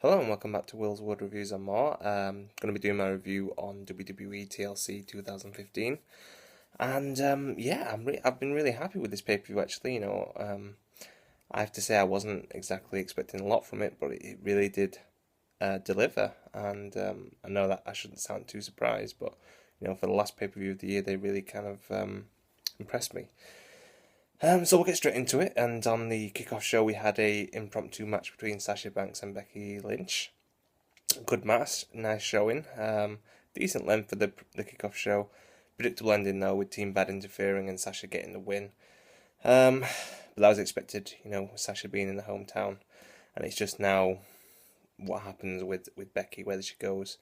Hello and welcome back to Will's World Reviews and More. Going to be doing my review on WWE TLC 2015, and I've been really happy with this pay-per-view actually. I have to say I wasn't exactly expecting a lot from it, but it really did deliver, and I know that I shouldn't sound too surprised, but for the last pay-per-view of the year, they really kind of impressed me. So we'll get straight into it, and on the Kickoff Show we had a impromptu match between Sasha Banks and Becky Lynch. Good match, nice showing, decent length for the Kickoff Show. Predictable ending though, with Team Bad interfering and Sasha getting the win. But that was expected, with Sasha being in the hometown, and it's just now what happens with Becky, whether she goes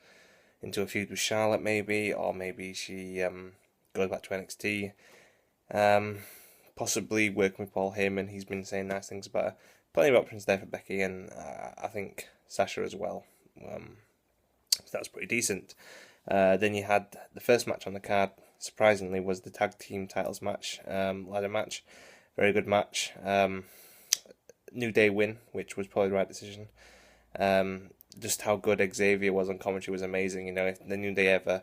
into a feud with Charlotte maybe, or maybe she goes back to NXT. Possibly working with Paul Heyman. He's been saying nice things about her. Plenty of options there for Becky, and I think Sasha as well. So that was pretty decent. Then you had the first match on the card, surprisingly, was the tag team titles match, ladder match. Very good match. New Day win, which was probably the right decision. Just how good Xavier was on commentary was amazing. If the New Day ever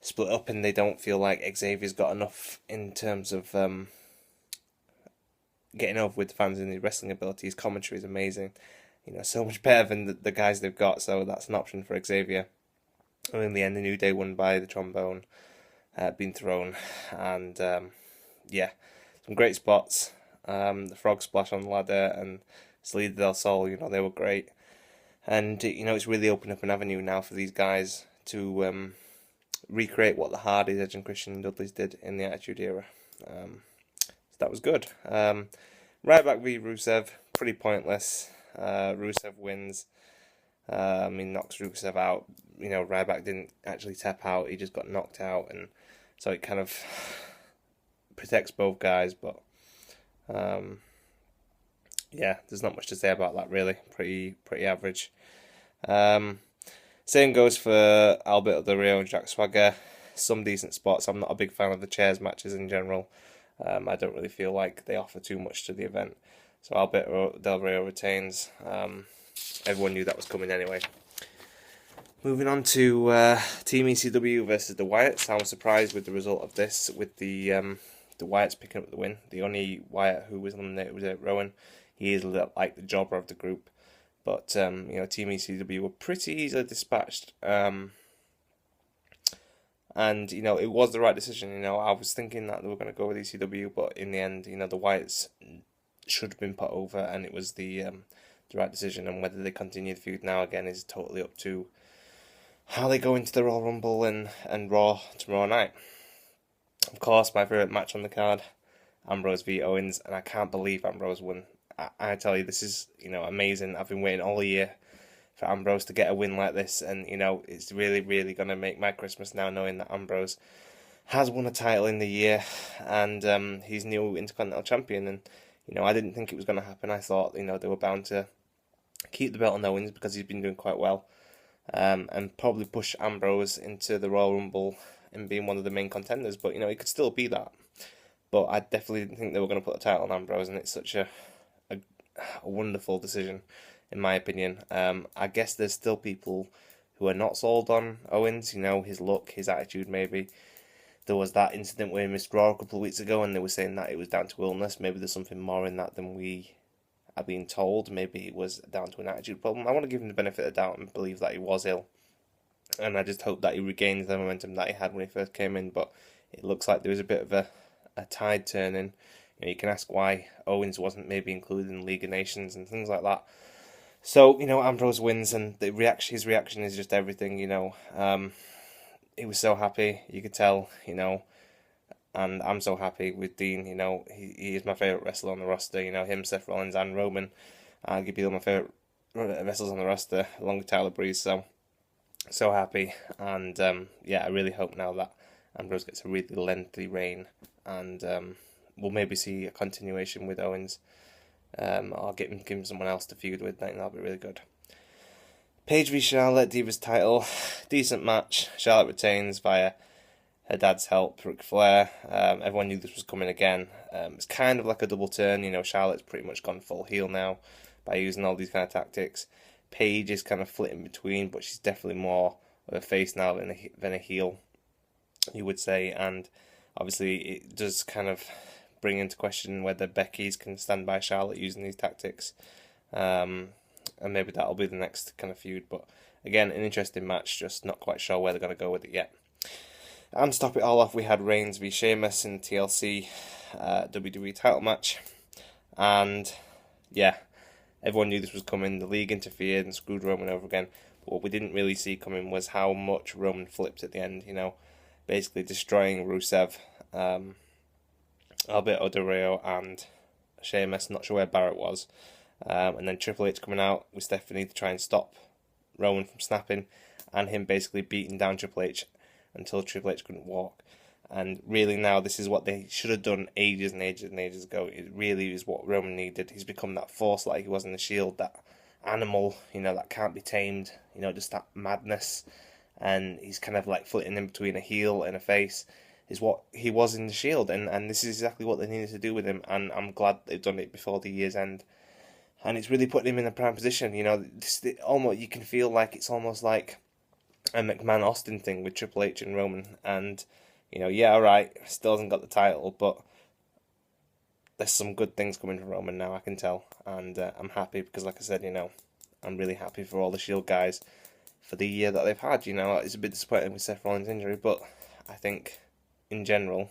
split up and they don't feel like Xavier's got enough in terms of getting over with the fans in his wrestling abilities, commentary is amazing. So much better than the guys they've got, so that's an option for Xavier. And in the end, the New Day won by the trombone being thrown, and some great spots. The frog splash on the ladder and Salida del Sol, they were great. And, it's really opened up an avenue now for these guys to recreate what the Hardys, Edge and Christian Dudleys did in the Attitude Era. So that was good. Ryback v Rusev, pretty pointless. Rusev wins. Knocks Rusev out. Ryback didn't actually tap out, he just got knocked out, and so it kind of protects both guys, but there's not much to say about that really. Pretty average. Same goes for Alberto Del Rio and Jack Swagger. Some decent spots. I'm not a big fan of the chairs matches in general. I don't really feel like they offer too much to the event. So Alberto Del Rio retains. Everyone knew that was coming anyway. Moving on to Team ECW versus the Wyatts. I was surprised with the result of this, with the Wyatts picking up the win. The only Wyatt who was eliminated was Eric Rowan. He is like the jobber of the group. But, Team ECW were pretty easily dispatched. And, it was the right decision. I was thinking that they were going to go with ECW, but in the end, the Wyatts should have been put over, and it was the right decision. And whether they continue the feud now again is totally up to how they go into the Royal Rumble and Raw tomorrow night. Of course, my favourite match on the card, Ambrose v Owens, and I can't believe Ambrose won. I tell you, this is, amazing. I've been waiting all year for Ambrose to get a win like this, and it's really, really going to make my Christmas now, knowing that Ambrose has won a title in the year, and he's new Intercontinental Champion. And I didn't think it was going to happen. I thought they were bound to keep the belt on Owens because he's been doing quite well, and probably push Ambrose into the Royal Rumble and being one of the main contenders. But he could still be that. But I definitely didn't think they were going to put the title on Ambrose, and it's such a wonderful decision, in my opinion. I guess there's still people who are not sold on Owens, his look, his attitude maybe. There was that incident where he missed Raw a couple of weeks ago, and they were saying that it was down to illness. Maybe there's something more in that than we are being told. Maybe it was down to an attitude problem. I want to give him the benefit of the doubt and believe that he was ill. And I just hope that he regains the momentum that he had when he first came in, but it looks like there was a bit of a tide turning. You can ask why Owens wasn't maybe included in League of Nations and things like that. So, Ambrose wins, and his reaction is just everything, he was so happy, you could tell, and I'm so happy with Dean, he is my favourite wrestler on the roster, him, Seth Rollins and Roman, arguably my favourite wrestlers on the roster, along with Tyler Breeze, so happy, and I really hope now that Ambrose gets a really lengthy reign, and we'll maybe see a continuation with Owens, or give him someone else to feud with. I think that'll be really good. Paige v Charlotte, Divas title, decent match. Charlotte retains via her dad's help, Ric Flair. Everyone knew this was coming again. It's kind of like a double turn. Charlotte's pretty much gone full heel now by using all these kind of tactics. Paige is kind of flitting between, but she's definitely more of a face now than a heel, you would say. And obviously it does kind of bring into question whether Becky's can stand by Charlotte using these tactics. And maybe that'll be the next kind of feud. But again, an interesting match, just not quite sure where they're going to go with it yet. And to top it all off, we had Reigns v Sheamus in the TLC WWE title match. And yeah, everyone knew this was coming. The league interfered and screwed Roman over again. But what we didn't really see coming was how much Roman flipped at the end, you know, basically destroying Rusev, Alberto Del Rio and Sheamus. Not sure where Barrett was. And then Triple H coming out with Stephanie to try and stop Roman from snapping, and him basically beating down Triple H until Triple H couldn't walk. And really now this is what they should have done ages and ages and ages ago. It really is what Roman needed. He's become that force like he was in the Shield, that animal, you know, that can't be tamed, you know, just that madness. And he's kind of like flitting in between a heel and a face, is what he was in the Shield. And this is exactly what they needed to do with him. And I'm glad they've done it before the year's end. And it's really putting him in a prime position. You know, almost you can feel like it's almost like a McMahon-Austin thing with Triple H and Roman. And, you know, yeah, alright, still hasn't got the title, but there's some good things coming from Roman now, I can tell. And I'm happy because, like I said, you know, I'm really happy for all the Shield guys for the year that they've had. You know, it's a bit disappointing with Seth Rollins' injury, but I think, in general,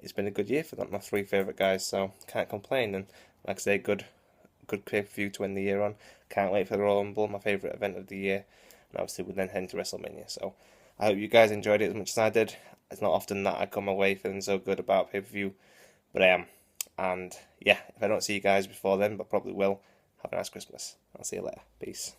it's been a good year for them, my three favourite guys, so can't complain. And, like I say, good pay-per-view to end the year on. Can't wait for the Royal Rumble, my favourite event of the year. And obviously we'll then head into WrestleMania. So I hope you guys enjoyed it as much as I did. It's not often that I come away feeling so good about pay-per-view, but I am. And yeah, if I don't see you guys before then, but probably will, have a nice Christmas. I'll see you later. Peace.